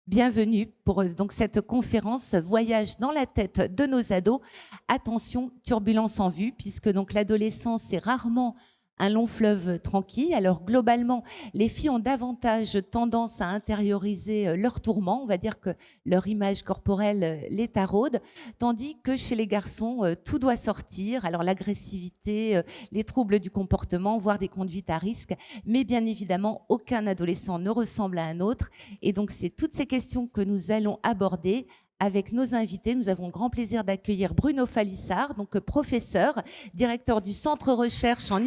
Bienvenue pour donc cette conférence Voyage dans la tête de nos ados. Attention, turbulence en vue, puisque donc l'adolescence est rarement un long fleuve tranquille. Alors globalement, les filles ont davantage tendance à intérioriser leurs tourments. On va dire que leur image corporelle les taraude, tandis que chez les garçons, tout doit sortir. Alors l'agressivité, les troubles du comportement, voire des conduites à risque. Mais bien évidemment, aucun adolescent ne ressemble à un autre. Et donc, c'est toutes ces questions que nous allons aborder avec nos invités. Nous avons grand plaisir d'accueillir Bruno Falissard, donc professeur, directeur du Centre Recherche en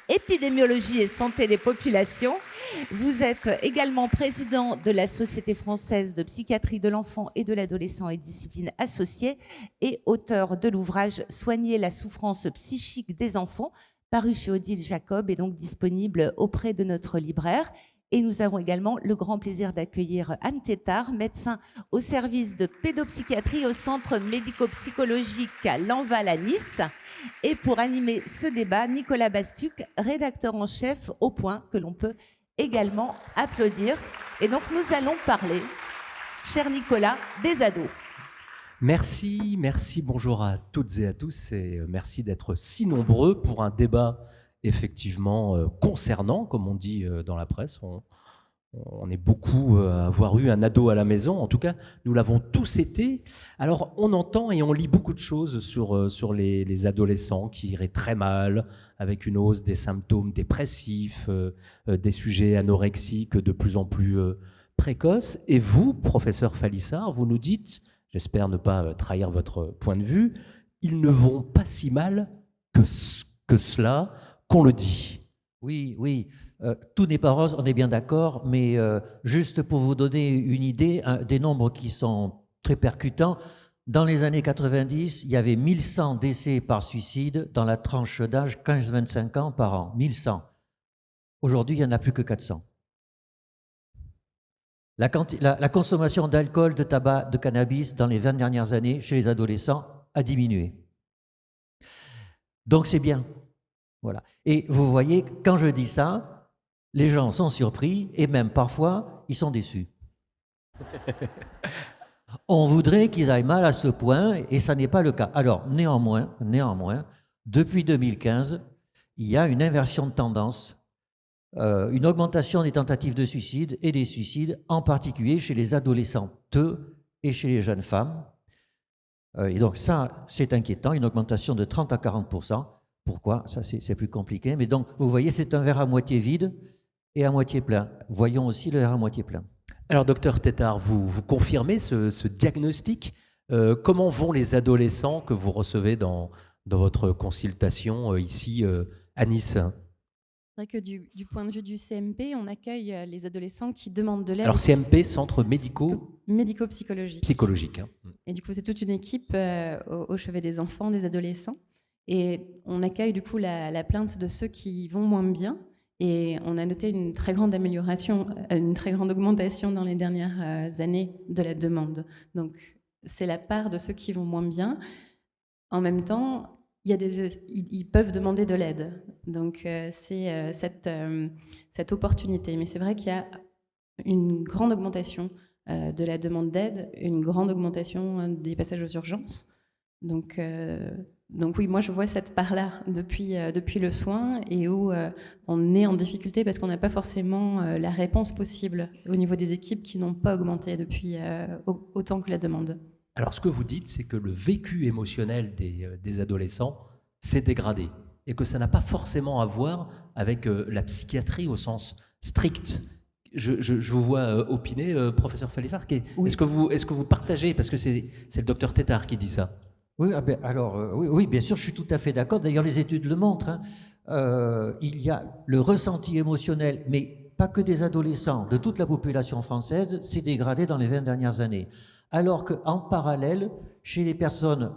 épidémiologie et santé des populations. Vous êtes également président de la Société française de psychiatrie de l'enfant et de l'adolescent et disciplines associées et auteur de l'ouvrage Soigner la souffrance psychique des enfants, paru chez Odile Jacob et donc disponible auprès de notre libraire. Et nous avons également le grand plaisir d'accueillir Anne Tétard, médecin au service de pédopsychiatrie au centre médico-psychologique à Lanval à Nice. Et pour animer ce débat, Nicolas Bastuc, rédacteur en chef au Point, que l'on peut également applaudir. Et donc nous allons parler, cher Nicolas, des ados. Merci, bonjour à toutes et à tous et merci d'être si nombreux pour un débat effectivement concernant, comme on dit dans la presse. On est beaucoup à avoir eu un ado à la maison. En tout cas, nous l'avons tous été. Alors, on entend et on lit beaucoup de choses sur les adolescents qui iraient très mal, avec une hausse des symptômes dépressifs, des sujets anorexiques de plus en plus précoces. Et vous, professeur Falissard, vous nous dites, j'espère ne pas trahir votre point de vue, ils ne vont pas si mal que cela, qu'on le dit. Oui, tout n'est pas rose, on est bien d'accord, mais juste pour vous donner une idée, des nombres qui sont très percutants, dans les années 90, il y avait 1100 décès par suicide dans la tranche d'âge 15-25 ans par an, 1100. Aujourd'hui, il n'y en a plus que 400. La consommation d'alcool, de tabac, de cannabis dans les 20 dernières années chez les adolescents a diminué. Donc c'est bien. Voilà. Et vous voyez, quand je dis ça, les gens sont surpris et même parfois, ils sont déçus. On voudrait qu'ils aillent mal à ce point et ça n'est pas le cas. Alors, néanmoins, depuis 2015, il y a une inversion de tendance, une augmentation des tentatives de suicide et des suicides, en particulier chez les adolescentes et chez les jeunes femmes. Et donc ça, c'est inquiétant, une augmentation de 30 à 40%. Pourquoi? Ça, c'est plus compliqué. Mais donc, vous voyez, c'est un verre à moitié vide et à moitié plein. Voyons aussi le verre à moitié plein. Alors, docteur Tétard, vous confirmez ce diagnostic. Comment vont les adolescents que vous recevez dans votre consultation ici à Nice? C'est vrai que du point de vue du CMP, on accueille les adolescents qui demandent de l'aide. Alors, CMP, centre médico-psychologique. Psychologique. Hein. Et du coup, c'est toute une équipe au chevet des enfants, des adolescents. Et on accueille du coup la plainte de ceux qui vont moins bien. Et on a noté une très grande amélioration, une très grande augmentation dans les dernières années de la demande. Donc, c'est la part de ceux qui vont moins bien. En même temps, ils peuvent demander de l'aide. Donc, c'est cette opportunité. Mais c'est vrai qu'il y a une grande augmentation de la demande d'aide, une grande augmentation des passages aux urgences. Donc oui, moi je vois cette part-là depuis le soin et où on est en difficulté parce qu'on n'a pas forcément la réponse possible au niveau des équipes qui n'ont pas augmenté depuis autant que la demande. Alors ce que vous dites, c'est que le vécu émotionnel des adolescents s'est dégradé et que ça n'a pas forcément à voir avec la psychiatrie au sens strict. Je vous vois opiner, professeur Falissard. Oui. Est-ce que vous partagez, parce que c'est le docteur Tétard qui dit ça? Oui, oui, bien sûr, je suis tout à fait d'accord. D'ailleurs, les études le montrent. Il y a le ressenti émotionnel, mais pas que des adolescents, de toute la population française, s'est dégradé dans les 20 dernières années. Alors qu'en parallèle, chez les personnes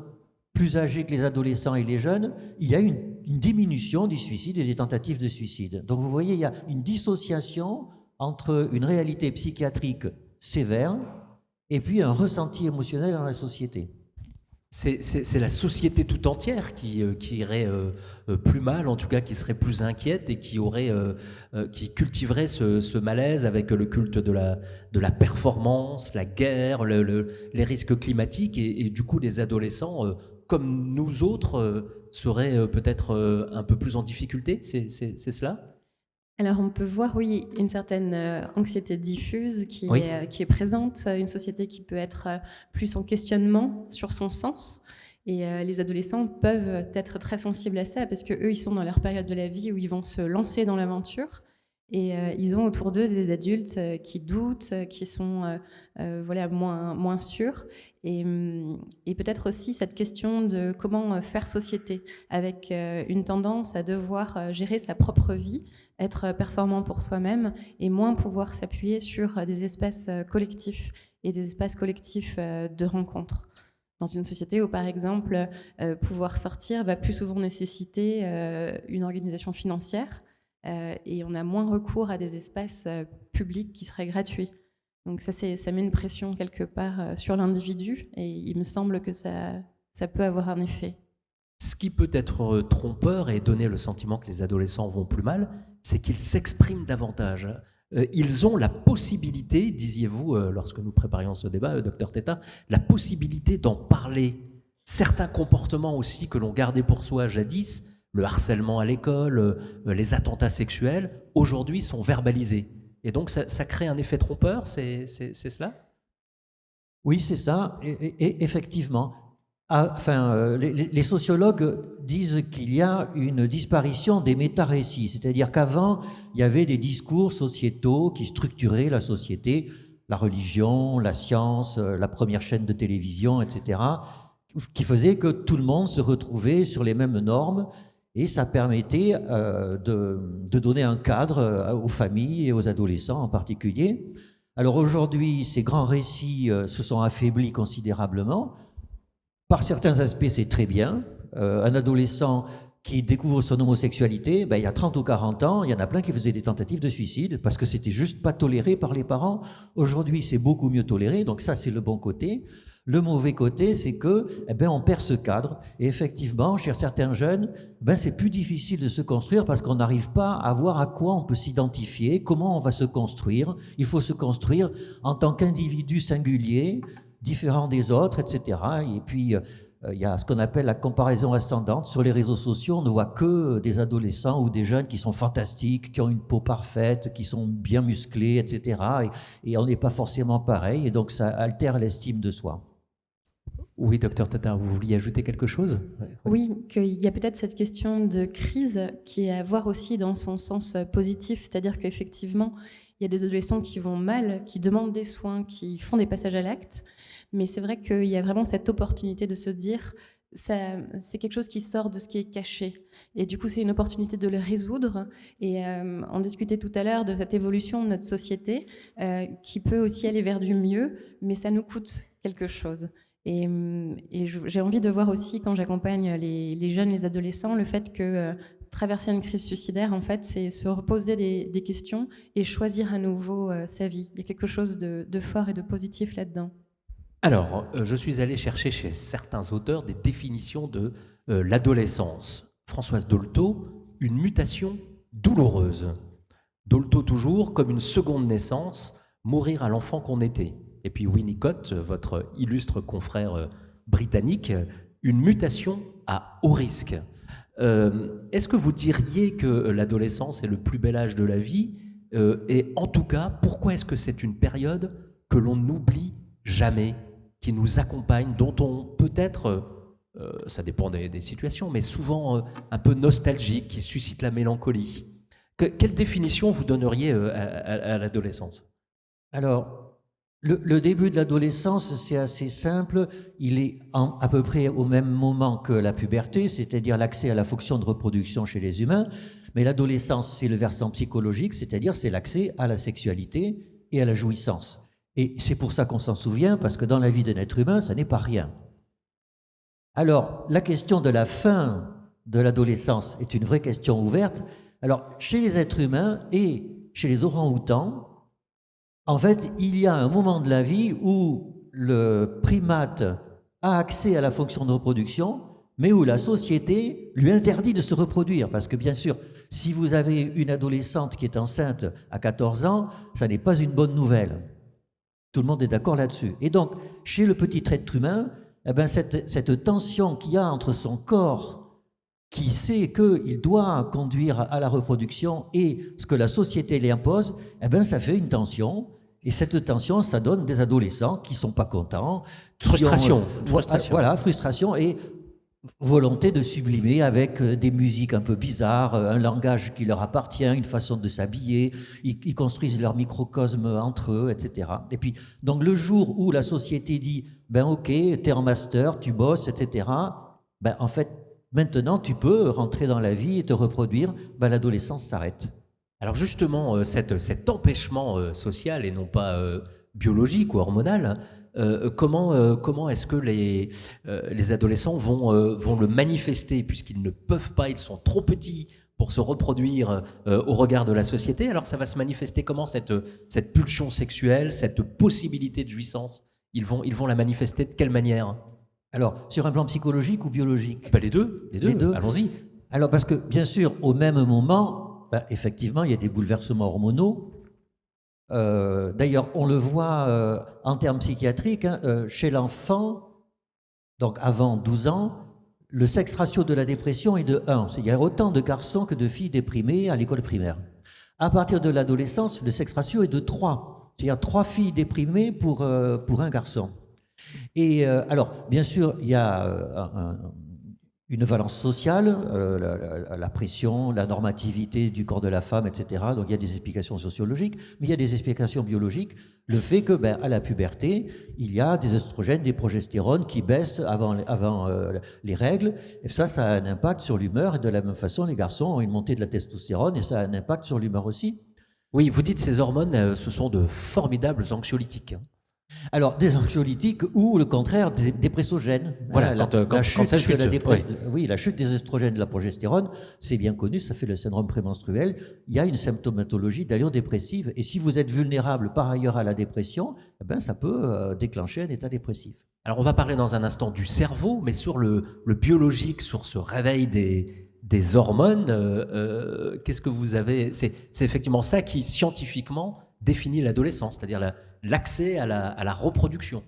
plus âgées que les adolescents et les jeunes, il y a une diminution du suicide et des tentatives de suicide. Donc vous voyez, il y a une dissociation entre une réalité psychiatrique sévère et puis un ressenti émotionnel dans la société. C'est la société tout entière qui irait plus mal, en tout cas qui serait plus inquiète et qui cultiverait ce malaise avec le culte de la performance, la guerre, les risques climatiques et du coup les adolescents, comme nous autres, seraient peut-être un peu plus en difficulté. C'est cela ? Alors on peut voir, oui, une certaine anxiété diffuse qui Oui. est présente, une société qui peut être plus en questionnement sur son sens. Et les adolescents peuvent être très sensibles à ça parce qu'eux, ils sont dans leur période de la vie où ils vont se lancer dans l'aventure. Et ils ont autour d'eux des adultes qui doutent, qui sont voilà, moins sûrs. Et peut-être aussi cette question de comment faire société, avec une tendance à devoir gérer sa propre vie, être performant pour soi-même et moins pouvoir s'appuyer sur des espaces collectifs et des espaces collectifs de rencontres. Dans une société où, par exemple, pouvoir sortir va plus souvent nécessiter une organisation financière et on a moins recours à des espaces publics qui seraient gratuits. Donc ça met une pression quelque part sur l'individu et il me semble que ça peut avoir un effet. Ce qui peut être trompeur et donner le sentiment que les adolescents vont plus mal, c'est qu'ils s'expriment davantage. Ils ont la possibilité, disiez-vous lorsque nous préparions ce débat, Dr Teta, la possibilité d'en parler. Certains comportements aussi que l'on gardait pour soi jadis, le harcèlement à l'école, les attentats sexuels, aujourd'hui sont verbalisés. Et donc ça crée un effet trompeur, c'est cela ? Oui, c'est ça, et effectivement. Les sociologues disent qu'il y a une disparition des méta-récits, c'est-à-dire qu'avant, il y avait des discours sociétaux qui structuraient la société, la religion, la science, la première chaîne de télévision, etc., qui faisaient que tout le monde se retrouvait sur les mêmes normes, et ça permettait de donner un cadre aux familles et aux adolescents en particulier. Alors aujourd'hui, ces grands récits se sont affaiblis considérablement. Par certains aspects, c'est très bien. Un adolescent qui découvre son homosexualité, il y a 30 ou 40 ans, il y en a plein qui faisaient des tentatives de suicide parce que c'était juste pas toléré par les parents. Aujourd'hui, c'est beaucoup mieux toléré, donc ça, c'est le bon côté. Le mauvais côté, c'est que, on perd ce cadre. Et effectivement, chez certains jeunes, c'est plus difficile de se construire parce qu'on n'arrive pas à voir à quoi on peut s'identifier, comment on va se construire. Il faut se construire en tant qu'individu singulier, différent des autres, etc. Et puis, il y a ce qu'on appelle la comparaison ascendante. Sur les réseaux sociaux, on ne voit que des adolescents ou des jeunes qui sont fantastiques, qui ont une peau parfaite, qui sont bien musclés, etc. Et on n'est pas forcément pareil, et donc ça altère l'estime de soi. Oui, docteur Tata, vous vouliez ajouter quelque chose ? Oui, qu'il y a peut-être cette question de crise qui est à voir aussi dans son sens positif, c'est-à-dire qu'effectivement, il y a des adolescents qui vont mal, qui demandent des soins, qui font des passages à l'acte, mais c'est vrai qu'il y a vraiment cette opportunité de se dire c'est quelque chose qui sort de ce qui est caché. Et du coup, c'est une opportunité de le résoudre. Et on discutait tout à l'heure de cette évolution de notre société qui peut aussi aller vers du mieux, mais ça nous coûte quelque chose. Et j'ai envie de voir aussi, quand j'accompagne les jeunes, les adolescents, le fait que traverser une crise suicidaire, en fait, c'est se reposer des questions et choisir à nouveau sa vie. Il y a quelque chose de fort et de positif là-dedans. Alors, je suis allé chercher chez certains auteurs des définitions de l'adolescence. Françoise Dolto, une mutation douloureuse. Dolto toujours, comme une seconde naissance, mourir à l'enfant qu'on était. Et puis Winnicott, votre illustre confrère britannique, une mutation à haut risque. Est-ce que vous diriez que l'adolescence est le plus bel âge de la vie ? Et en tout cas, pourquoi est-ce que c'est une période que l'on n'oublie jamais, qui nous accompagne, dont on peut être, ça dépend des situations, mais souvent un peu nostalgique, qui suscite la mélancolie ? Quelle définition vous donneriez à l'adolescence ? Alors, le début de l'adolescence, c'est assez simple. Il est à peu près au même moment que la puberté, c'est-à-dire l'accès à la fonction de reproduction chez les humains. Mais l'adolescence, c'est le versant psychologique, c'est-à-dire c'est l'accès à la sexualité et à la jouissance. Et c'est pour ça qu'on s'en souvient, parce que dans la vie d'un être humain, ça n'est pas rien. Alors, la question de la fin de l'adolescence est une vraie question ouverte. Alors, chez les êtres humains et chez les orang-outans, en fait, il y a un moment de la vie où le primate a accès à la fonction de reproduction, mais où la société lui interdit de se reproduire. Parce que bien sûr, si vous avez une adolescente qui est enceinte à 14 ans, ça n'est pas une bonne nouvelle. Tout le monde est d'accord là-dessus. Et donc, chez le petit être humain, eh ben cette tension qu'il y a entre son corps, qui sait qu'il doit conduire à la reproduction, et ce que la société lui impose, eh ben ça fait une tension. Et cette tension, ça donne des adolescents qui ne sont pas contents. Frustration. Voilà, frustration et volonté de sublimer avec des musiques un peu bizarres, un langage qui leur appartient, une façon de s'habiller. Ils construisent leur microcosme entre eux, etc. Et puis, donc le jour où la société dit « ben ok, t'es en master, tu bosses, etc. » Ben en fait, maintenant, tu peux rentrer dans la vie et te reproduire, ben l'adolescence s'arrête. Alors justement, cet empêchement social et non pas biologique ou hormonal, comment est-ce que les adolescents vont le manifester, puisqu'ils ne peuvent pas, ils sont trop petits pour se reproduire au regard de la société. Alors ça va se manifester comment, cette pulsion sexuelle, cette possibilité de jouissance? Ils vont la manifester de quelle manière? Alors, sur un plan psychologique ou biologique? Les deux. Allons-y. Alors, parce que, bien sûr, au même moment, effectivement, il y a des bouleversements hormonaux. D'ailleurs, on le voit en termes psychiatriques, chez l'enfant, donc avant 12 ans, le sexe ratio de la dépression est de 1. Il y a autant de garçons que de filles déprimés à l'école primaire. À partir de l'adolescence, le sexe ratio est de 3. C'est-à-dire 3 filles déprimées pour un garçon. Et alors, bien sûr, il y a une valence sociale, la pression, la normativité du corps de la femme, etc. Donc il y a des explications sociologiques, mais il y a des explications biologiques. Le fait que, à la puberté, il y a des oestrogènes, des progestérones qui baissent avant les règles. Et ça a un impact sur l'humeur. Et de la même façon, les garçons ont une montée de la testostérone et ça a un impact sur l'humeur aussi. Oui, vous dites ces hormones, ce sont de formidables anxiolytiques. Alors, des anxiolytiques ou, le contraire, des dépressogènes. Voilà, quand ça chute. Oui, la chute des oestrogènes et de la progestérone, c'est bien connu, ça fait le syndrome prémenstruel. Il y a une symptomatologie d'allure dépressive. Et si vous êtes vulnérable par ailleurs à la dépression, ça peut déclencher un état dépressif. Alors, on va parler dans un instant du cerveau, mais sur le biologique, sur ce réveil des hormones, qu'est-ce que vous avez? C'est effectivement ça qui, scientifiquement, définit l'adolescence, c'est-à-dire l'accès à la reproduction,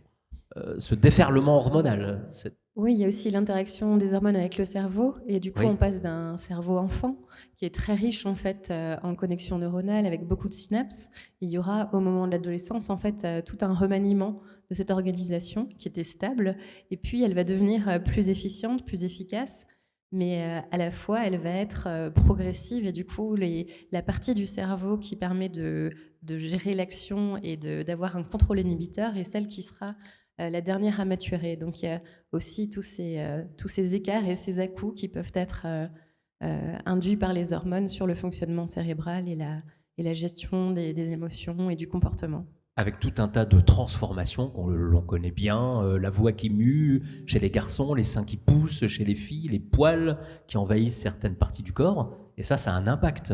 ce déferlement hormonal. Oui, il y a aussi l'interaction des hormones avec le cerveau, et du coup, on passe d'un cerveau enfant qui est très riche en fait en connexions neuronales avec beaucoup de synapses. Il y aura au moment de l'adolescence en fait tout un remaniement de cette organisation qui était stable, et puis elle va devenir plus efficiente, plus efficace. Mais à la fois, elle va être progressive, et du coup, la partie du cerveau qui permet de gérer l'action et d'avoir un contrôle inhibiteur est celle qui sera la dernière à maturer. Donc, il y a aussi tous ces écarts et ces à-coups qui peuvent être induits par les hormones sur le fonctionnement cérébral et la gestion des émotions et du comportement. Avec tout un tas de transformations l'on connaît bien, la voix qui mue chez les garçons, les seins qui poussent chez les filles, les poils qui envahissent certaines parties du corps, et ça a un impact.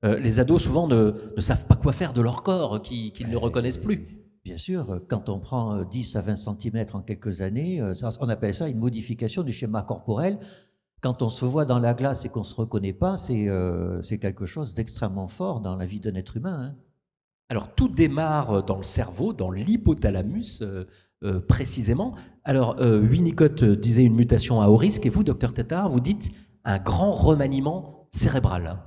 Les ados souvent ne savent pas quoi faire de leur corps, qu'ils ne reconnaissent plus. Bien sûr, quand on prend 10 à 20 cm en quelques années, on appelle ça une modification du schéma corporel. Quand on se voit dans la glace et qu'on ne se reconnaît pas, c'est quelque chose d'extrêmement fort dans la vie d'un être humain, hein. Alors, tout démarre dans le cerveau, dans l'hypothalamus, précisément. Alors, Winnicott disait une mutation à haut risque, et vous, docteur Tétart, vous dites un grand remaniement cérébral.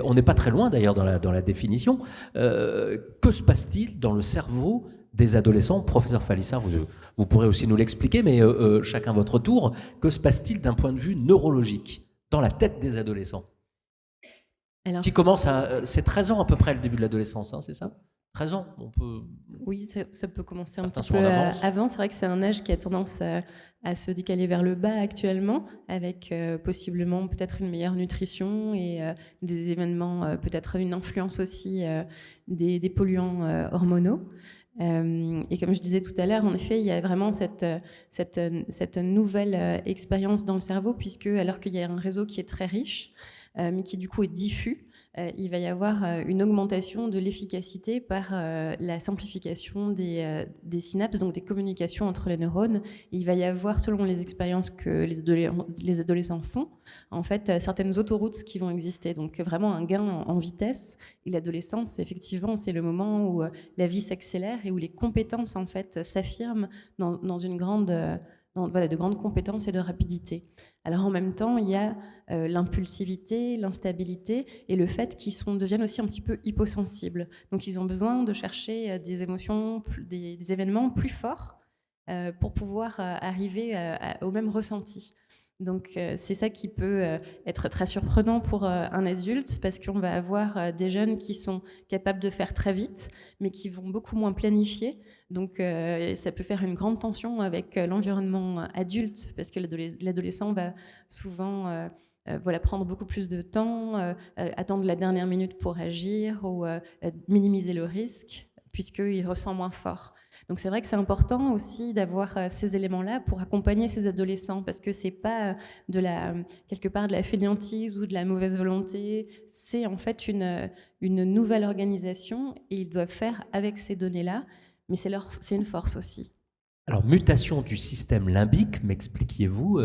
On n'est pas très loin, d'ailleurs, dans la définition. Que se passe-t-il dans le cerveau des adolescents? Professeur Falissard, vous pourrez aussi nous l'expliquer, mais chacun votre tour. Que se passe-t-il d'un point de vue neurologique dans la tête des adolescents? Alors, qui commence c'est 13 ans à peu près le début de l'adolescence, hein, c'est ça? 13 ans, on peut... Oui, ça peut commencer un petit peu avant. C'est vrai que c'est un âge qui a tendance à se décaler vers le bas actuellement, avec possiblement peut-être une meilleure nutrition et des événements, peut-être une influence aussi des polluants hormonaux. Et comme je disais tout à l'heure, en effet, il y a vraiment cette nouvelle expérience dans le cerveau, puisque alors qu'il y a un réseau qui est très riche, mais qui du coup est diffus, il va y avoir une augmentation de l'efficacité par la simplification des synapses, donc des communications entre les neurones. Et il va y avoir, selon les expériences que les adolescents font, en fait, certaines autoroutes qui vont exister. Donc vraiment un gain en vitesse. Et l'adolescence, effectivement, c'est le moment où la vie s'accélère et où les compétences, en fait, s'affirment dans une grande... voilà, de grandes compétences et de rapidité. Alors en même temps, il y a l'impulsivité, l'instabilité et le fait qu'ils deviennent aussi un petit peu hyposensibles. Donc ils ont besoin de chercher des émotions, des événements plus forts pour pouvoir arriver au même ressenti. Donc c'est ça qui peut être très surprenant pour un adulte, parce qu'on va avoir des jeunes qui sont capables de faire très vite, mais qui vont beaucoup moins planifier. Donc ça peut faire une grande tension avec l'environnement adulte, parce que l'adolescent va souvent voilà, prendre beaucoup plus de temps, attendre la dernière minute pour agir ou minimiser le risque, puisqu'il ressent moins fort. Donc c'est vrai que c'est important aussi d'avoir ces éléments-là pour accompagner ces adolescents, parce que c'est pas quelque part de la fainéantise ou de la mauvaise volonté, c'est en fait une nouvelle organisation et ils doivent faire avec ces données-là, mais c'est une force aussi. Alors, mutation du système limbique, m'expliquiez-vous,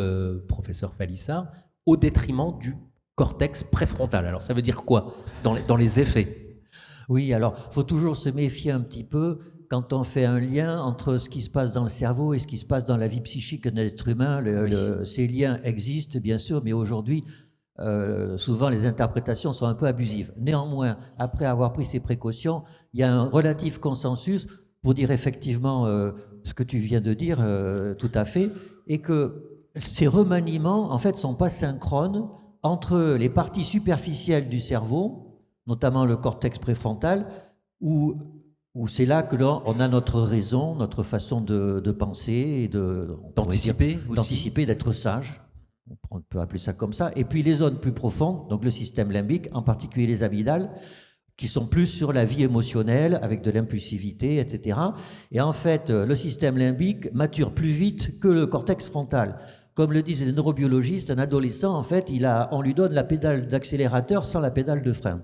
professeur Falissard, au détriment du cortex préfrontal. Alors, ça veut dire quoi dans les effets? Oui, alors, il faut toujours se méfier un petit peu quand on fait un lien entre ce qui se passe dans le cerveau et ce qui se passe dans la vie psychique d'un être humain. Ces liens existent, bien sûr, mais aujourd'hui, souvent les interprétations sont un peu abusives. Néanmoins, après avoir pris ces précautions, il y a un relatif consensus pour dire effectivement ce que tu viens de dire tout à fait, et que ces remaniements, en fait, sont pas synchrones entre les parties superficielles du cerveau, notamment le cortex préfrontal, où c'est là que on a notre raison, notre façon de penser et d'anticiper, d'être sage. On peut appeler ça comme ça. Et puis les zones plus profondes, donc le système limbique, en particulier les amygdales, qui sont plus sur la vie émotionnelle, avec de l'impulsivité, etc. Et en fait, le système limbique mature plus vite que le cortex frontal. Comme le disent les neurobiologistes, un adolescent, en fait, on lui donne la pédale d'accélérateur sans la pédale de frein.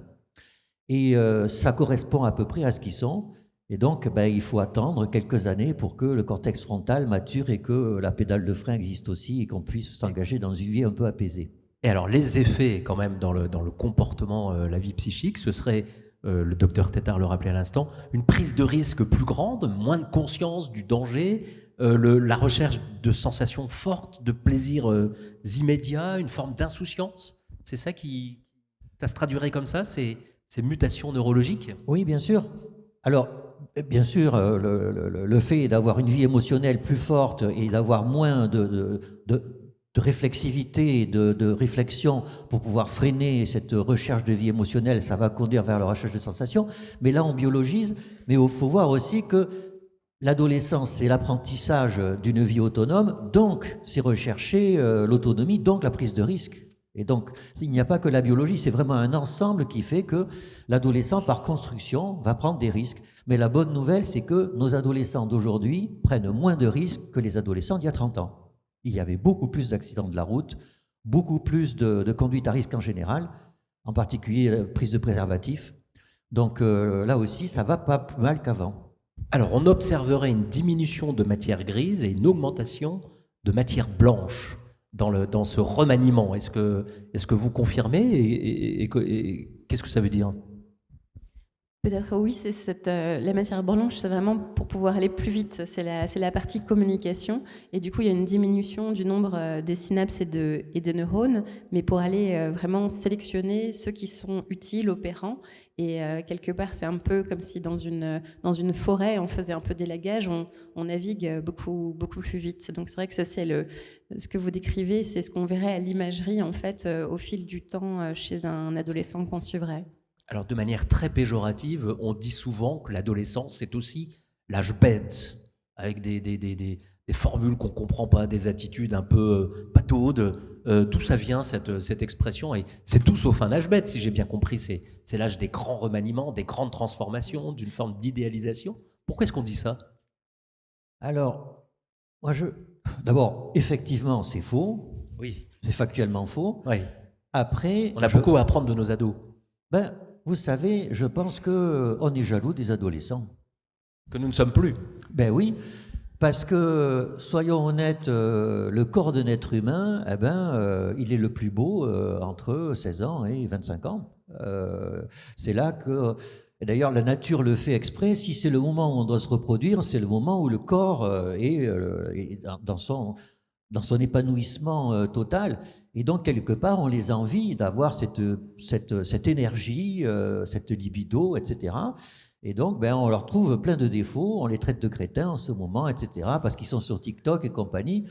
Et ça correspond à peu près à ce qu'ils sont. Et donc, il faut attendre quelques années pour que le cortex frontal mature et que la pédale de frein existe aussi et qu'on puisse s'engager dans une vie un peu apaisée. Et alors, les effets, quand même, dans le comportement, la vie psychique, ce serait, le docteur Tétard le rappelait à l'instant, une prise de risque plus grande, moins de conscience du danger, la recherche de sensations fortes, de plaisirs immédiats, une forme d'insouciance. C'est ça ça se traduirait comme ça, ces mutations neurologiques? Oui, bien sûr. Alors, bien sûr, le fait d'avoir une vie émotionnelle plus forte et d'avoir moins de réflexivité, de réflexion pour pouvoir freiner cette recherche de vie émotionnelle, ça va conduire vers la recherche de sensations. Mais là, on biologise. Mais il faut voir aussi que l'adolescence, c'est l'apprentissage d'une vie autonome, donc c'est rechercher l'autonomie, donc la prise de risque. Et donc, il n'y a pas que la biologie, c'est vraiment un ensemble qui fait que l'adolescent, par construction, va prendre des risques. Mais la bonne nouvelle, c'est que nos adolescents d'aujourd'hui prennent moins de risques que les adolescents d'il y a 30 ans. Il y avait beaucoup plus d'accidents de la route, beaucoup plus de conduite à risque en général, en particulier la prise de préservatifs. Donc là aussi, ça va pas plus mal qu'avant. Alors, on observerait une diminution de matière grise et une augmentation de matière blanche dans ce remaniement. Est-ce que vous confirmez et qu'est-ce que ça veut dire? Peut-être oui, c'est la matière blanche, c'est vraiment pour pouvoir aller plus vite. C'est la partie communication. Et du coup, il y a une diminution du nombre des synapses et des neurones, mais pour aller vraiment sélectionner ceux qui sont utiles, opérants. Et quelque part, c'est un peu comme si dans une forêt, on faisait un peu d'élagage, on navigue beaucoup, beaucoup plus vite. Donc c'est vrai que ça, c'est ce que vous décrivez, c'est ce qu'on verrait à l'imagerie, en fait, au fil du temps chez un adolescent qu'on suivrait. Alors, de manière très péjorative, on dit souvent que l'adolescence, c'est aussi l'âge bête, avec des formules qu'on ne comprend pas, des attitudes un peu pataudes. D'où ça vient, cette expression? Et c'est tout sauf un âge bête, si j'ai bien compris. C'est l'âge des grands remaniements, des grandes transformations, d'une forme d'idéalisation. Pourquoi est-ce qu'on dit ça? Alors, d'abord, effectivement, c'est faux. Oui. C'est factuellement faux. Oui. Après, on a beaucoup à apprendre de nos ados. Ben, vous savez, je pense qu'on est jaloux des adolescents. Que nous ne sommes plus. Ben oui, parce que, soyons honnêtes, le corps d'un être humain, il est le plus beau entre 16 ans et 25 ans. C'est là que, et d'ailleurs, la nature le fait exprès. Si c'est le moment où on doit se reproduire, c'est le moment où le corps est dans son épanouissement total. Et donc, quelque part, on les envie d'avoir cette énergie, cette libido, etc. Et donc, on leur trouve plein de défauts, on les traite de crétins en ce moment, etc., parce qu'ils sont sur TikTok et compagnie.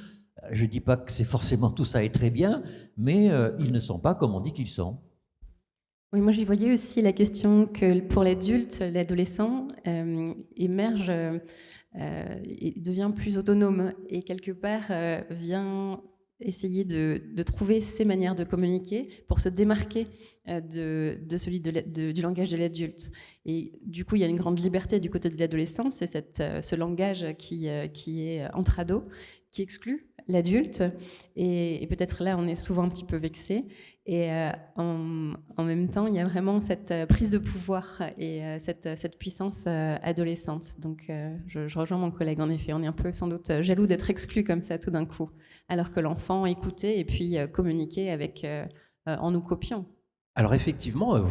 Je ne dis pas que c'est forcément tout ça est très bien, mais ils ne sont pas comme on dit qu'ils sont. Oui, moi j'y voyais aussi la question que pour l'adulte, l'adolescent émerge et devient plus autonome et quelque part vient essayer de trouver ses manières de communiquer pour se démarquer de celui du langage de l'adulte. Et du coup, il y a une grande liberté du côté de l'adolescence, c'est ce langage qui est entre ados, qui exclut l'adulte. Et peut-être là, on est souvent un petit peu vexé. Et en même temps, il y a vraiment cette prise de pouvoir et cette puissance adolescente. Donc, je rejoins mon collègue, en effet. On est un peu, sans doute, jaloux d'être exclu comme ça tout d'un coup, alors que l'enfant écoutait et puis communiquait en nous copiant. Alors effectivement,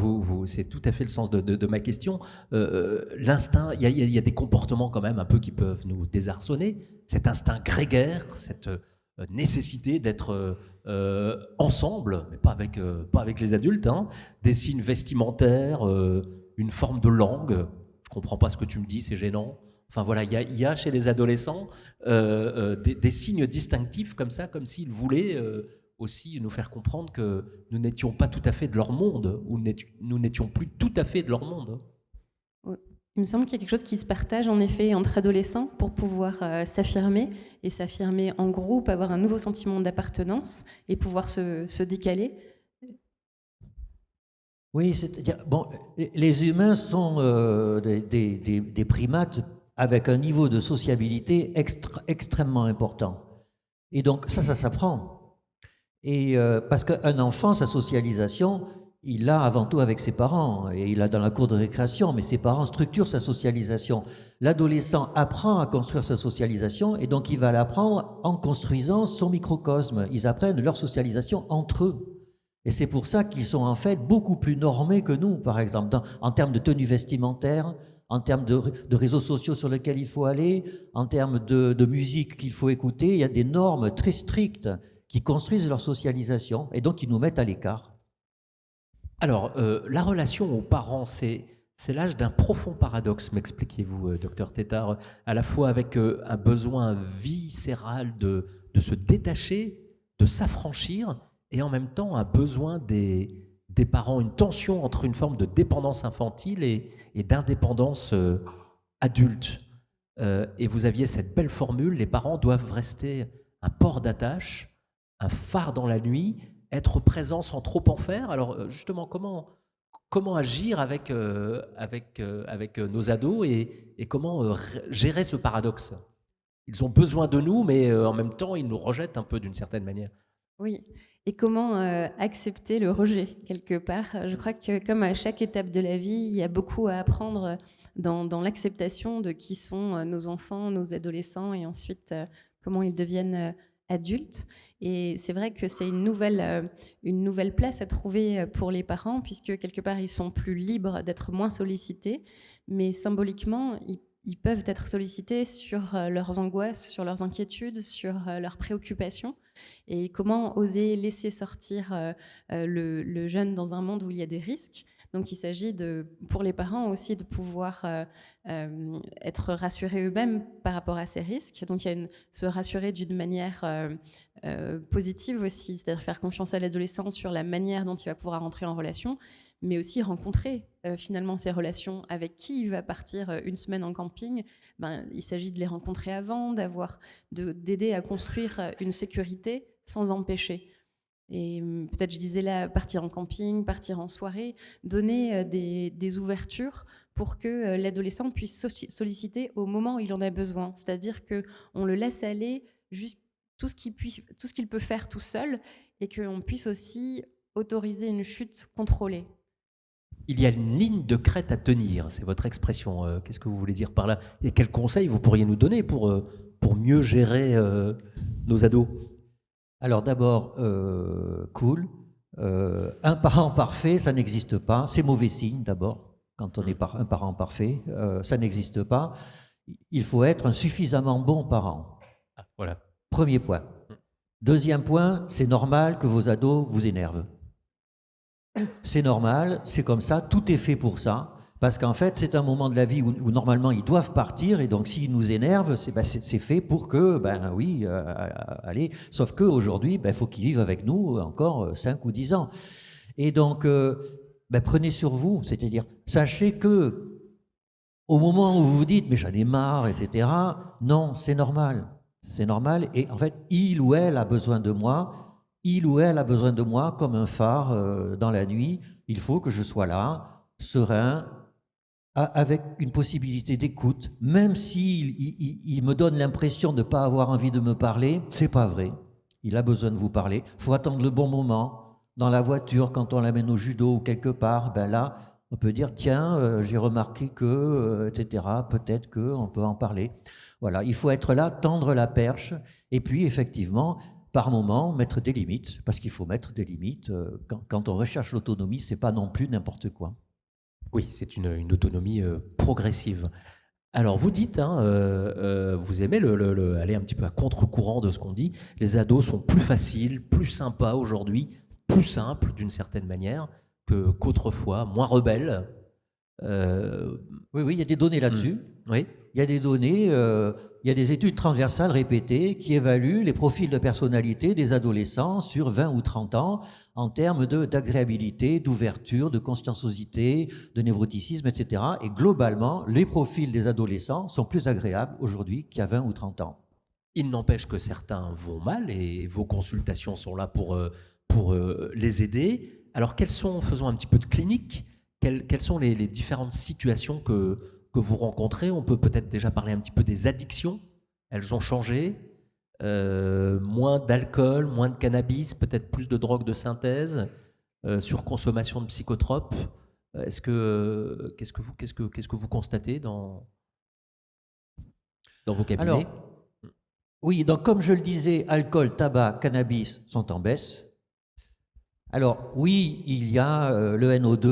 c'est tout à fait le sens de ma question. L'instinct, il y a des comportements quand même un peu qui peuvent nous désarçonner. Cet instinct grégaire, cette nécessité d'être ensemble, mais pas avec les adultes, hein. Des signes vestimentaires, une forme de langue. Je comprends pas ce que tu me dis, c'est gênant. Enfin voilà, il y a chez les adolescents des signes distinctifs comme ça, comme s'ils voulaient aussi nous faire comprendre que nous n'étions pas tout à fait de leur monde, ou nous n'étions plus tout à fait de leur monde. Il me semble qu'il y a quelque chose qui se partage en effet entre adolescents pour pouvoir s'affirmer et s'affirmer en groupe, avoir un nouveau sentiment d'appartenance et pouvoir se décaler. Oui, c'est-à-dire, bon, les humains sont des primates avec un niveau de sociabilité extrêmement important. Et donc ça s'apprend. Et parce qu'un enfant, sa socialisation, il l'a avant tout avec ses parents, et il l'a dans la cour de récréation, mais ses parents structurent sa socialisation. L'adolescent apprend à construire sa socialisation, et donc il va l'apprendre en construisant son microcosme. Ils apprennent leur socialisation entre eux. Et c'est pour ça qu'ils sont en fait beaucoup plus normés que nous, par exemple, en termes de tenue vestimentaire, en termes de réseaux sociaux sur lesquels il faut aller, en termes de musique qu'il faut écouter. Il y a des normes très strictes qui construisent leur socialisation et donc qui nous mettent à l'écart. Alors, la relation aux parents, c'est l'âge d'un profond paradoxe, m'expliquez-vous, docteur Tétard, à la fois avec un besoin viscéral de se détacher, de s'affranchir, et en même temps un besoin des parents, une tension entre une forme de dépendance infantile et d'indépendance adulte. Et vous aviez cette belle formule, les parents doivent rester un port d'attache, un phare dans la nuit, être présent sans trop en faire. Alors justement, comment agir avec nos ados et comment gérer ce paradoxe? Ils ont besoin de nous, mais en même temps, ils nous rejettent un peu d'une certaine manière. Oui, et comment accepter le rejet quelque part? Je crois que comme à chaque étape de la vie, il y a beaucoup à apprendre dans l'acceptation de qui sont nos enfants, nos adolescents, et ensuite comment ils deviennent adultes. Et c'est vrai que c'est une nouvelle place à trouver pour les parents, puisque quelque part, ils sont plus libres d'être moins sollicités, mais symboliquement, ils peuvent être sollicités sur leurs angoisses, sur leurs inquiétudes, sur leurs préoccupations. Et comment oser laisser sortir le jeune dans un monde où il y a des risques. Donc il s'agit pour les parents aussi de pouvoir être rassurés eux-mêmes par rapport à ces risques. Donc il y a se rassurer d'une manière positive aussi, c'est-à-dire faire confiance à l'adolescent sur la manière dont il va pouvoir entrer en relation, mais aussi rencontrer finalement ces relations avec qui il va partir une semaine en camping. Il s'agit de les rencontrer avant, d'aider à construire une sécurité sans empêcher. Et peut-être, je disais là, partir en camping, partir en soirée, donner des ouvertures pour que l'adolescent puisse solliciter au moment où il en a besoin. C'est-à-dire qu'on le laisse aller juste tout ce qu'il peut faire tout seul et qu'on puisse aussi autoriser une chute contrôlée. Il y a une ligne de crête à tenir, c'est votre expression. Qu'est-ce que vous voulez dire par là? Et quels conseils vous pourriez nous donner pour mieux gérer nos ados? Alors d'abord, cool. Un parent parfait, ça n'existe pas. C'est mauvais signe d'abord, quand on est un parent parfait. Ça n'existe pas. Il faut être un suffisamment bon parent. Ah, voilà. Premier point. Deuxième point, c'est normal que vos ados vous énervent. C'est normal, c'est comme ça, tout est fait pour ça. Parce qu'en fait, c'est un moment de la vie où normalement ils doivent partir, et donc s'ils nous énervent, c'est fait pour que, oui, allez. Sauf qu'aujourd'hui, il faut qu'ils vivent avec nous encore 5 ou 10 ans. Et donc, prenez sur vous, c'est-à-dire, sachez que au moment où vous vous dites, mais j'en ai marre, etc., non, c'est normal. C'est normal, et en fait, il ou elle a besoin de moi, il ou elle a besoin de moi comme un phare dans la nuit. Il faut que je sois là, serein, avec une possibilité d'écoute, même s'il il me donne l'impression de ne pas avoir envie de me parler, c'est pas vrai. Il a besoin de vous parler. Il faut attendre le bon moment. Dans la voiture, quand on l'amène au judo ou quelque part, là, on peut dire, tiens, j'ai remarqué que, etc., peut-être qu'on peut en parler. Voilà, il faut être là, tendre la perche, et puis effectivement, par moment, mettre des limites, parce qu'il faut mettre des limites. Quand on recherche l'autonomie, c'est pas non plus n'importe quoi. Oui, c'est une autonomie progressive. Alors, vous dites, vous aimez aller un petit peu à contre-courant de ce qu'on dit. Les ados sont plus faciles, plus sympas aujourd'hui, plus simples d'une certaine manière qu'autrefois, moins rebelles. Oui, il y a des données là-dessus. Oui. Il y a des données, il y a des études transversales répétées qui évaluent les profils de personnalité des adolescents sur 20 ou 30 ans en termes d'agréabilité, d'ouverture, de conscienciosité, de névroticisme, etc. Et globalement, les profils des adolescents sont plus agréables aujourd'hui qu'il y a 20 ou 30 ans. Il n'empêche que certains vont mal et vos consultations sont là pour les aider. Alors, faisons un petit peu de clinique, quelles sont les différentes situations que vous rencontrez? On peut peut-être déjà parler un petit peu des addictions. Elles ont changé. Moins d'alcool, moins de cannabis, peut-être plus de drogue de synthèse, surconsommation de psychotropes. Qu'est-ce que vous constatez dans vos cabinets? Alors, oui, donc comme je le disais, alcool, tabac, cannabis sont en baisse. Alors oui, il y a le NO2,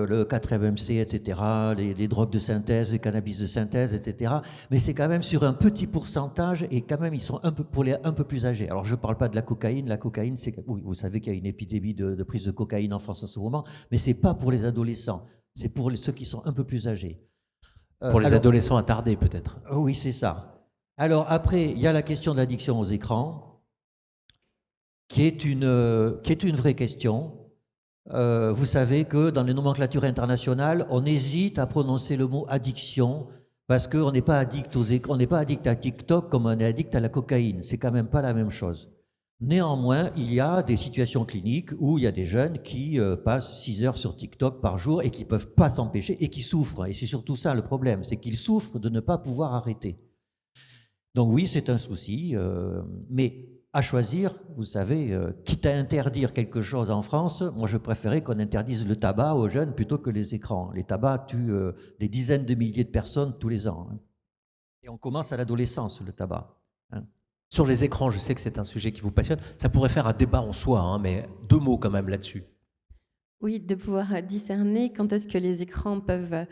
le 4-MMC, etc., les drogues de synthèse, les cannabis de synthèse, etc. Mais c'est quand même sur un petit pourcentage, et quand même ils sont pour les un peu plus âgés. Alors je ne parle pas de la cocaïne. La cocaïne, oui, vous savez qu'il y a une épidémie de prise de cocaïne en France en ce moment, mais ce n'est pas pour les adolescents, c'est pour ceux qui sont un peu plus âgés. Pour les adolescents attardés peut-être. Oui, c'est ça. Alors après, il y a la question de l'addiction aux écrans, qui est une vraie question. Vous savez que dans les nomenclatures internationales, on hésite à prononcer le mot addiction parce qu'on n'est pas addict aux écrans, on n'est pas addict à TikTok comme on est addict à la cocaïne. C'est quand même pas la même chose. Néanmoins, il y a des situations cliniques où il y a des jeunes qui passent 6 heures sur TikTok par jour et qui ne peuvent pas s'empêcher et qui souffrent. Et c'est surtout ça le problème, c'est qu'ils souffrent de ne pas pouvoir arrêter. Donc oui, c'est un souci, mais à choisir, vous savez, quitte à interdire quelque chose en France, moi je préférais qu'on interdise le tabac aux jeunes plutôt que les écrans. Les tabacs tuent des dizaines de milliers de personnes tous les ans. Et on commence à l'adolescence, le tabac. Sur les écrans, je sais que c'est un sujet qui vous passionne. Ça pourrait faire un débat en soi, mais 2 mots quand même là-dessus. Oui, de pouvoir discerner quand est-ce que les écrans peuvent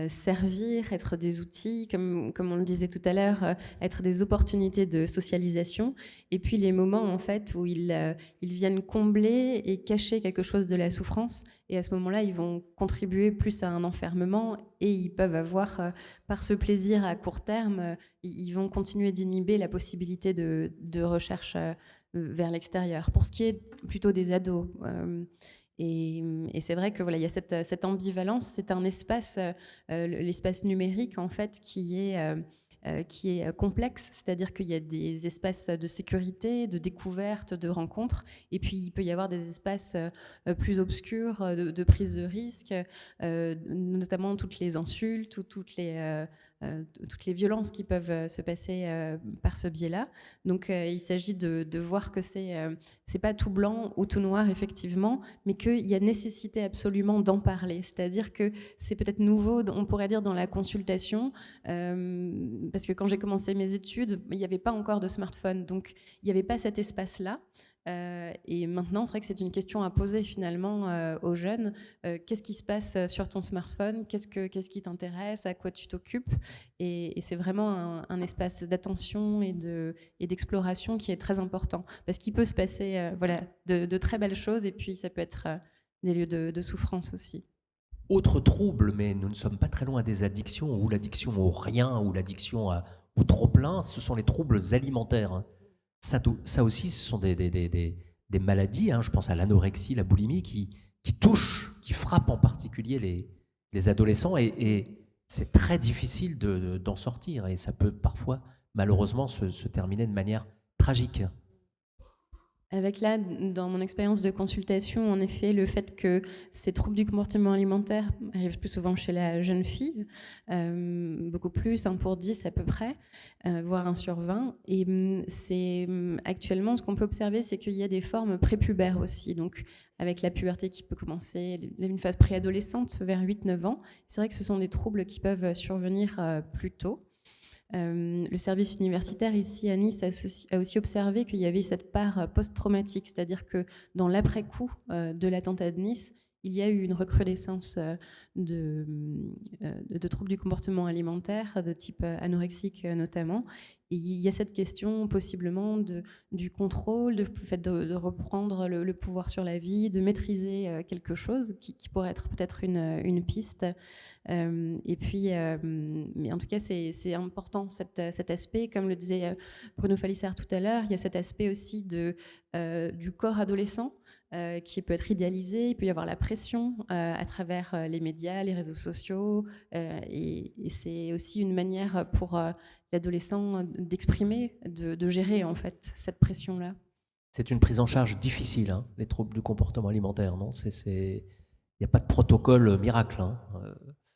servir, être des outils, comme on le disait tout à l'heure, être des opportunités de socialisation, et puis les moments en fait où ils viennent combler et cacher quelque chose de la souffrance, et à ce moment-là, ils vont contribuer plus à un enfermement, et ils peuvent avoir, par ce plaisir à court terme, ils vont continuer d'inhiber la possibilité de recherche vers l'extérieur. Pour ce qui est plutôt des ados, et c'est vrai que voilà, il y a cette ambivalence. C'est un espace, l'espace numérique en fait, qui est complexe, c'est-à-dire qu'il y a des espaces de sécurité, de découverte, de rencontres, et puis il peut y avoir des espaces plus obscurs de prise de risque, notamment toutes les insultes ou toutes les toutes les violences qui peuvent se passer par ce biais-là. Donc il s'agit de voir que c'est pas tout blanc ou tout noir effectivement, mais qu'il y a nécessité absolument d'en parler. C'est-à-dire que c'est peut-être nouveau, on pourrait dire, dans la consultation, parce que quand j'ai commencé mes études, il n'y avait pas encore de smartphone, donc il n'y avait pas cet espace-là. Et maintenant, c'est vrai que c'est une question à poser finalement aux jeunes. Qu'est-ce qui se passe sur ton smartphone ? Qu'est-ce qui t'intéresse ? À quoi tu t'occupes ? Et c'est vraiment un espace d'attention et d'exploration qui est très important. Parce qu'il peut se passer de très belles choses et puis ça peut être des lieux de souffrance aussi. Autre trouble, mais nous ne sommes pas très loin des addictions, ou l'addiction au rien, ou l'addiction au trop-plein, ce sont les troubles alimentaires, hein. Ça aussi, ce sont des maladies, hein, je pense à l'anorexie, la boulimie, qui touchent, qui frappent en particulier les adolescents, et c'est très difficile d'en sortir, et ça peut parfois, malheureusement, se terminer de manière tragique. Avec là, dans mon expérience de consultation, en effet, le fait que ces troubles du comportement alimentaire arrivent plus souvent chez la jeune fille, beaucoup plus, 1 pour 10 à peu près, voire 1 sur 20. Et actuellement, ce qu'on peut observer, c'est qu'il y a des formes prépubères aussi. Donc, avec la puberté qui peut commencer, une phase préadolescente vers 8-9 ans, c'est vrai que ce sont des troubles qui peuvent survenir plus tôt. Le service universitaire ici à Nice a aussi observé qu'il y avait cette part post-traumatique, c'est-à-dire que dans l'après-coup de l'attentat de Nice, il y a eu une recrudescence de troubles du comportement alimentaire, de type anorexique notamment. Et il y a cette question possiblement du contrôle, du fait de reprendre le pouvoir sur la vie, de maîtriser quelque chose qui pourrait être peut-être une piste. Et puis, mais en tout cas, c'est important cet aspect. Comme le disait Bruno Falissard tout à l'heure, il y a cet aspect aussi du corps adolescent qui peut être idéalisé. Il peut y avoir la pression à travers les médias, les réseaux sociaux. Et c'est aussi une manière pour l'adolescent d'exprimer, de gérer en fait cette pression-là. C'est une prise en charge difficile, hein, les troubles du comportement alimentaire, non ? Il n'y a pas de protocole miracle, hein.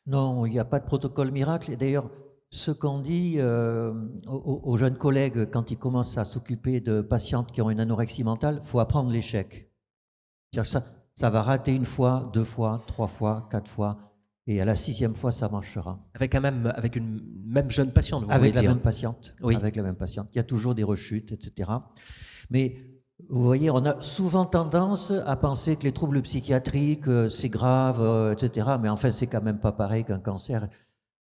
Non, il n'y a pas de protocole miracle. Et d'ailleurs, ce qu'on dit aux jeunes collègues quand ils commencent à s'occuper de patientes qui ont une anorexie mentale, il faut apprendre l'échec. Ça va rater 1 fois, 2 fois, 3 fois, 4 fois, et à la 6e fois, ça marchera. Avec une même jeune patiente, vous Avec voulez dire ? même patiente. Oui. Avec la même patiente. Il y a toujours des rechutes, etc. Mais vous voyez, on a souvent tendance à penser que les troubles psychiatriques, c'est grave, etc. Mais enfin, c'est quand même pas pareil qu'un cancer.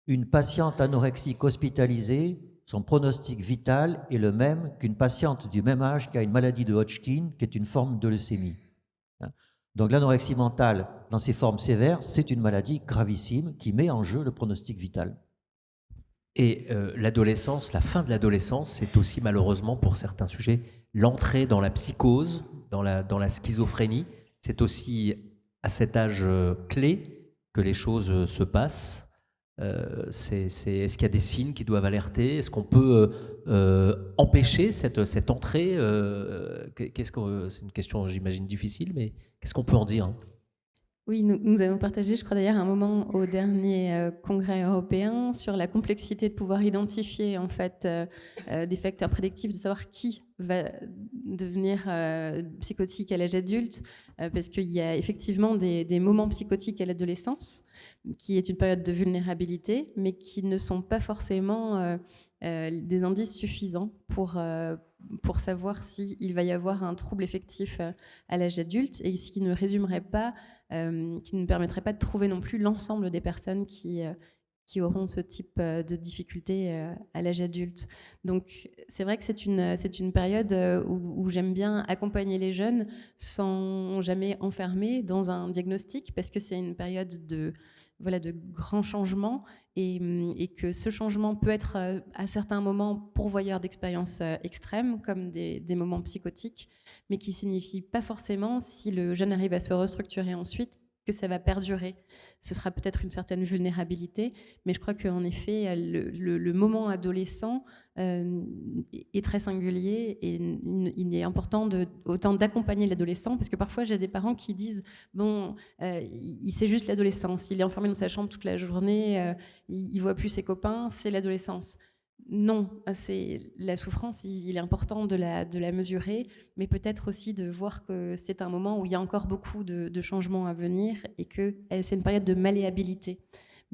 Une patiente anorexique hospitalisée, son pronostic vital est le même qu'une patiente du même âge qui a une maladie de Hodgkin, qui est une forme de leucémie. Donc l'anorexie mentale, dans ses formes sévères, c'est une maladie gravissime qui met en jeu le pronostic vital. Et l'adolescence, la fin de l'adolescence, c'est aussi malheureusement pour certains sujets l'entrée dans la psychose, dans la schizophrénie. C'est aussi à cet âge clé que les choses se passent. Est-ce qu'il y a des signes qui doivent alerter ? Est-ce qu'on peut empêcher cette entrée ? C'est une question, j'imagine, difficile, mais qu'est-ce qu'on peut en dire ? Oui, nous avons partagé, je crois d'ailleurs, un moment au dernier congrès européen sur la complexité de pouvoir identifier en fait des facteurs prédictifs, de savoir qui va devenir psychotique à l'âge adulte, parce qu'il y a effectivement des moments psychotiques à l'adolescence, qui est une période de vulnérabilité, mais qui ne sont pas forcément des indices suffisants pour savoir s'il va y avoir un trouble effectif à l'âge adulte, et ce qui ne résumerait pas, qui ne permettrait pas de trouver non plus l'ensemble des personnes qui auront ce type de difficultés à l'âge adulte. Donc c'est vrai que c'est une période où j'aime bien accompagner les jeunes sans jamais enfermer dans un diagnostic, parce que c'est une période de grands changements, et que ce changement peut être à certains moments pourvoyeur d'expériences extrêmes, comme des moments psychotiques, mais qui ne signifie pas forcément, si le jeune arrive à se restructurer ensuite, que ça va perdurer. Ce sera peut-être une certaine vulnérabilité, mais je crois qu'en effet, le moment adolescent est très singulier et il est important autant d'accompagner l'adolescent, parce que parfois j'ai des parents qui disent bon, c'est juste l'adolescence, il est enfermé dans sa chambre toute la journée, il voit plus ses copains, c'est l'adolescence. Non, c'est la souffrance, il est important de la mesurer, mais peut-être aussi de voir que c'est un moment où il y a encore beaucoup de changements à venir et que c'est une période de malléabilité.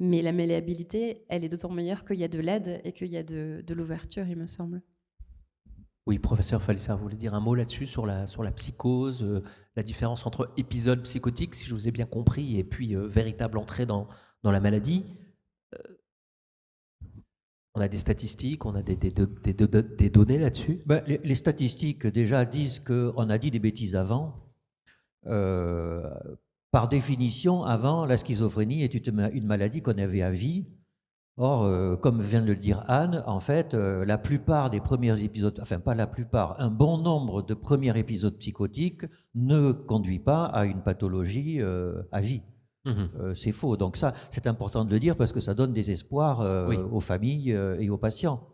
Mais la malléabilité, elle est d'autant meilleure qu'il y a de l'aide et qu'il y a de l'ouverture, il me semble. Oui, professeur Falissard, vous voulez dire un mot là-dessus sur la psychose, la différence entre épisode psychotique, si je vous ai bien compris, et puis véritable entrée dans la maladie. On a des statistiques, on a des données là-dessus. Ben, les statistiques déjà disent qu'on a dit des bêtises avant. Par définition, avant, la schizophrénie est une maladie qu'on avait à vie. Or, comme vient de le dire Anne, en fait, la plupart des premiers épisodes, enfin pas la plupart, un bon nombre de premiers épisodes psychotiques ne conduit pas à une pathologie à vie. C'est faux. Donc ça, c'est important de le dire parce que ça donne des espoirs aux familles et aux patients.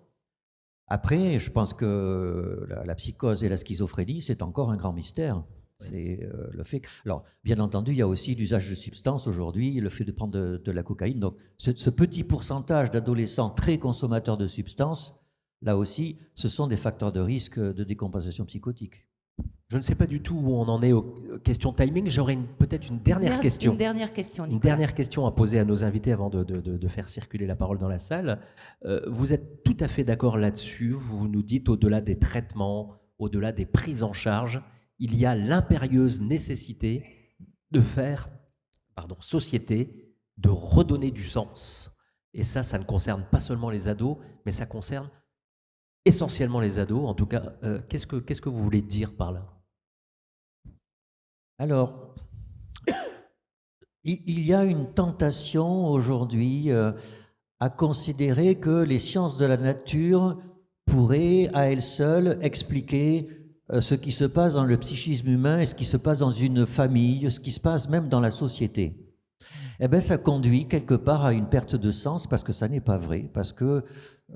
Après, je pense que la psychose et la schizophrénie, c'est encore un grand mystère. C'est le fait que... Alors, bien entendu, il y a aussi l'usage de substances aujourd'hui, le fait de prendre de la cocaïne. Donc, ce petit pourcentage d'adolescents très consommateurs de substances, là aussi, ce sont des facteurs de risque de décompensation psychotique. Je ne sais pas du tout où on en est aux questions timing. J'aurais peut-être une dernière question. Une dernière question, Nicolas. Une dernière question à poser à nos invités avant de faire circuler la parole dans la salle. Vous êtes tout à fait d'accord là-dessus. Vous nous dites, au-delà des traitements, au-delà des prises en charge, il y a l'impérieuse nécessité de faire société, de redonner du sens. Et ça ne concerne pas seulement les ados, mais ça concerne essentiellement les ados. En tout cas, qu'est-ce que vous voulez dire par là ? Alors, il y a une tentation aujourd'hui à considérer que les sciences de la nature pourraient, à elles seules, expliquer ce qui se passe dans le psychisme humain et ce qui se passe dans une famille, ce qui se passe même dans la société. Eh bien, ça conduit quelque part à une perte de sens parce que ça n'est pas vrai, parce que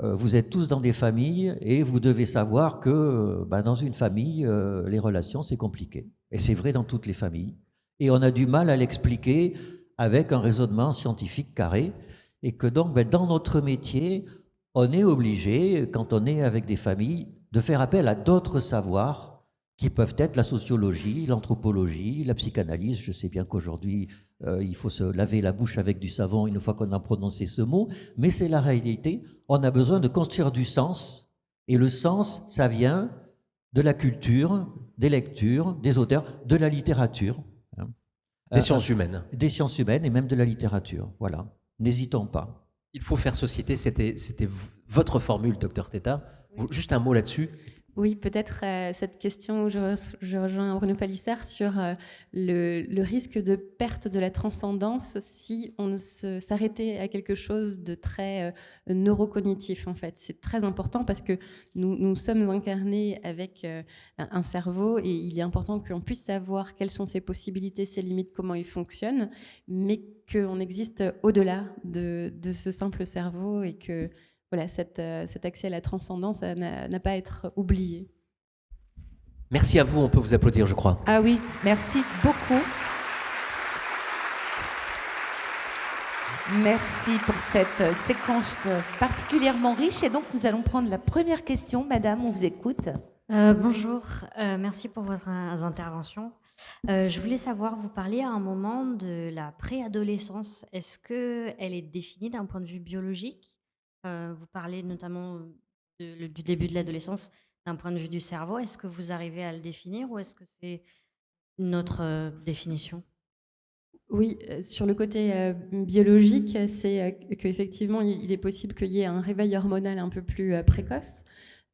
vous êtes tous dans des familles et vous devez savoir que dans une famille, les relations, c'est compliqué. Et c'est vrai dans toutes les familles. Et on a du mal à l'expliquer avec un raisonnement scientifique carré. Et que donc, dans notre métier, on est obligé, quand on est avec des familles, de faire appel à d'autres savoirs qui peuvent être la sociologie, l'anthropologie, la psychanalyse. Je sais bien qu'aujourd'hui, il faut se laver la bouche avec du savon une fois qu'on a prononcé ce mot, mais c'est la réalité. On a besoin de construire du sens, et le sens, ça vient de la culture, des lectures, des auteurs, de la littérature. Des sciences humaines. Des sciences humaines et même de la littérature, voilà. N'hésitons pas. Il faut faire société, c'était votre formule, docteur Teta. Juste un mot là-dessus. Oui, peut-être cette question où je rejoins Bruno Falissard sur le risque de perte de la transcendance si on s'arrêtait à quelque chose de très neurocognitif, en fait. C'est très important parce que nous sommes incarnés avec un cerveau et il est important qu'on puisse savoir quelles sont ses possibilités, ses limites, comment il fonctionne, mais qu'on existe au-delà de ce simple cerveau et que... Voilà, cet accès à la transcendance n'a pas à être oublié. Merci à vous, on peut vous applaudir, je crois. Ah oui, merci beaucoup. Merci pour cette séquence particulièrement riche. Et donc, nous allons prendre la première question. Madame, on vous écoute. Bonjour, merci pour votre intervention. Je voulais savoir, vous parliez à un moment de la préadolescence. Est-ce qu'elle est définie d'un point de vue biologique ? Vous parlez notamment du début de l'adolescence d'un point de vue du cerveau. Est-ce que vous arrivez à le définir ou est-ce que c'est une autre définition ? Oui, sur le côté biologique, c'est qu'effectivement, il est possible qu'il y ait un réveil hormonal un peu plus précoce.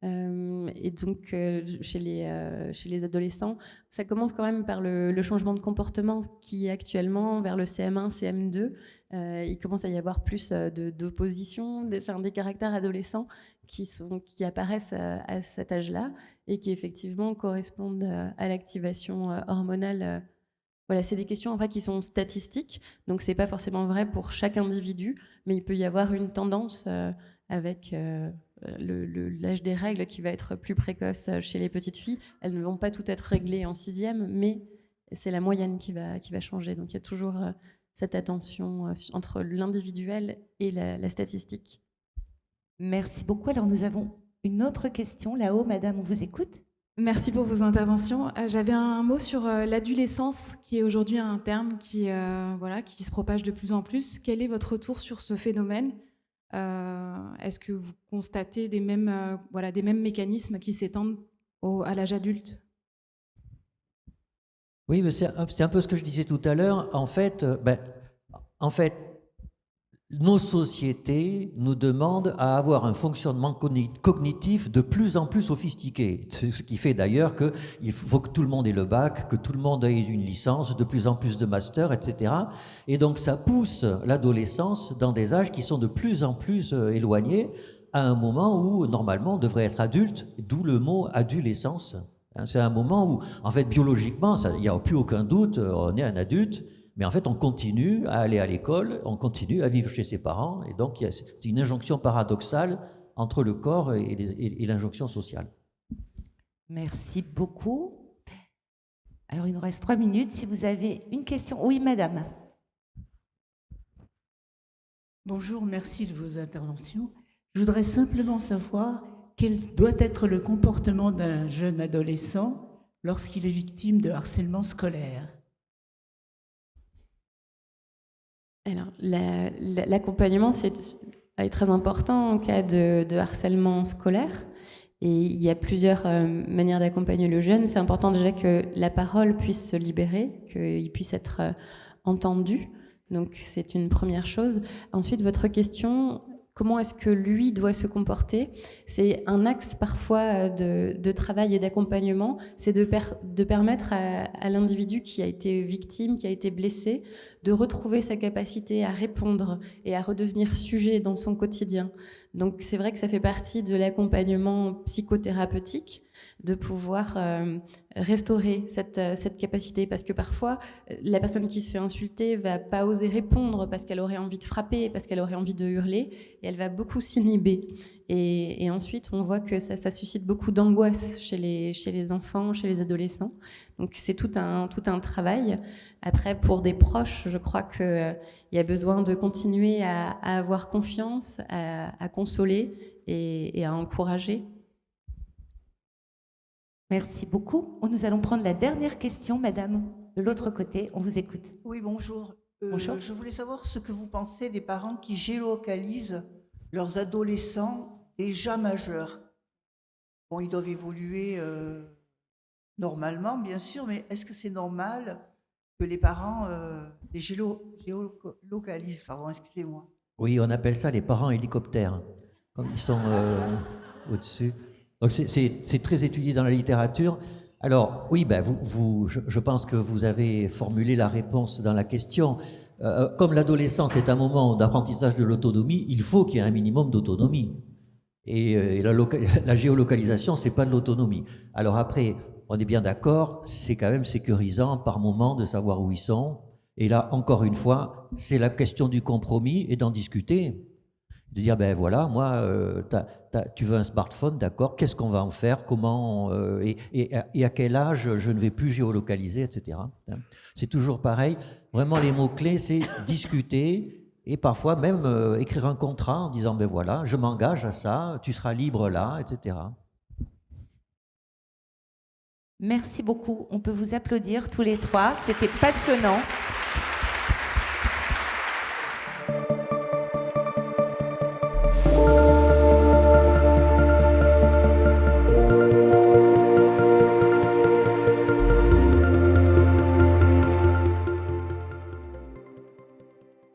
Et donc, chez les adolescents, ça commence quand même par le changement de comportement qui, actuellement, vers le CM1, CM2, il commence à y avoir plus d'opposition, des caractères adolescents qui apparaissent à cet âge-là et qui, effectivement, correspondent à l'activation hormonale Voilà, c'est des questions en vrai qui sont statistiques, donc c'est pas forcément vrai pour chaque individu, mais il peut y avoir une tendance avec l'âge des règles qui va être plus précoce chez les petites filles. Elles ne vont pas toutes être réglées en 6e, mais c'est la moyenne qui va changer. Donc il y a toujours cette attention entre l'individuel et la statistique. Merci beaucoup. Alors nous avons une autre question là-haut, madame, on vous écoute. Merci pour vos interventions. J'avais un mot sur l'adolescence, qui est aujourd'hui un terme voilà, qui se propage de plus en plus. Quel est votre retour sur ce phénomène ? Est-ce que vous constatez des mêmes mécanismes qui s'étendent à l'âge adulte ? Oui, mais c'est un peu ce que je disais tout à l'heure. En fait, nos sociétés nous demandent à avoir un fonctionnement cognitif de plus en plus sophistiqué. Ce qui fait d'ailleurs qu'il faut que tout le monde ait le bac, que tout le monde ait une licence, de plus en plus de masters, etc. Et donc ça pousse l'adolescence dans des âges qui sont de plus en plus éloignés, à un moment où normalement on devrait être adulte, d'où le mot adolescence. C'est un moment où, en fait, biologiquement, il n'y a plus aucun doute, on est un adulte. Mais en fait, on continue à aller à l'école, on continue à vivre chez ses parents, et donc c'est une injonction paradoxale entre le corps et l'injonction sociale. Merci beaucoup. Alors, il nous reste 3 minutes. Si vous avez une question. Oui, madame. Bonjour, merci de vos interventions. Je voudrais simplement savoir quel doit être le comportement d'un jeune adolescent lorsqu'il est victime de harcèlement scolaire. Alors, l'accompagnement est très important en cas de harcèlement scolaire. Et il y a plusieurs manières d'accompagner le jeune. C'est important déjà que la parole puisse se libérer, qu'il puisse être entendu. Donc, c'est une première chose. Ensuite, votre question, comment est-ce que lui doit se comporter ? C'est un axe parfois de travail et d'accompagnement, c'est de permettre à l'individu qui a été victime, qui a été blessé, de retrouver sa capacité à répondre et à redevenir sujet dans son quotidien. Donc c'est vrai que ça fait partie de l'accompagnement psychothérapeutique, de pouvoir restaurer cette capacité, parce que parfois la personne qui se fait insulter va pas oser répondre parce qu'elle aurait envie de frapper, parce qu'elle aurait envie de hurler, et elle va beaucoup s'inhiber. Et ensuite on voit que ça suscite beaucoup d'angoisse chez les enfants, chez les adolescents. Donc c'est tout un travail. Après, pour des proches, je crois qu'il y a besoin de continuer à avoir confiance, à consoler et à encourager. Merci beaucoup. Nous allons prendre la dernière question, madame, de l'autre côté. On vous écoute. Oui, bonjour. Bonjour. Je voulais savoir ce que vous pensez des parents qui géolocalisent leurs adolescents déjà majeurs. Bon, ils doivent évoluer normalement, bien sûr, mais est-ce que c'est normal que les parents les géolocalisent, pardon, excusez-moi. Oui, on appelle ça les parents hélicoptères, comme ils sont au-dessus. Donc c'est très étudié dans la littérature. Alors oui, je pense que vous avez formulé la réponse dans la question. Comme l'adolescence est un moment d'apprentissage de l'autonomie, il faut qu'il y ait un minimum d'autonomie. Et la géolocalisation, c'est pas de l'autonomie. Alors après, on est bien d'accord, c'est quand même sécurisant par moment de savoir où ils sont. Et là, encore une fois, c'est la question du compromis et d'en discuter. De dire, ben voilà, moi, tu veux un smartphone, d'accord, qu'est-ce qu'on va en faire, comment, et à quel âge je ne vais plus géolocaliser, etc. C'est toujours pareil. Vraiment, les mots-clés, c'est discuter et parfois même écrire un contrat en disant, ben voilà, je m'engage à ça, tu seras libre là, etc. Merci beaucoup. On peut vous applaudir tous les trois. C'était passionnant.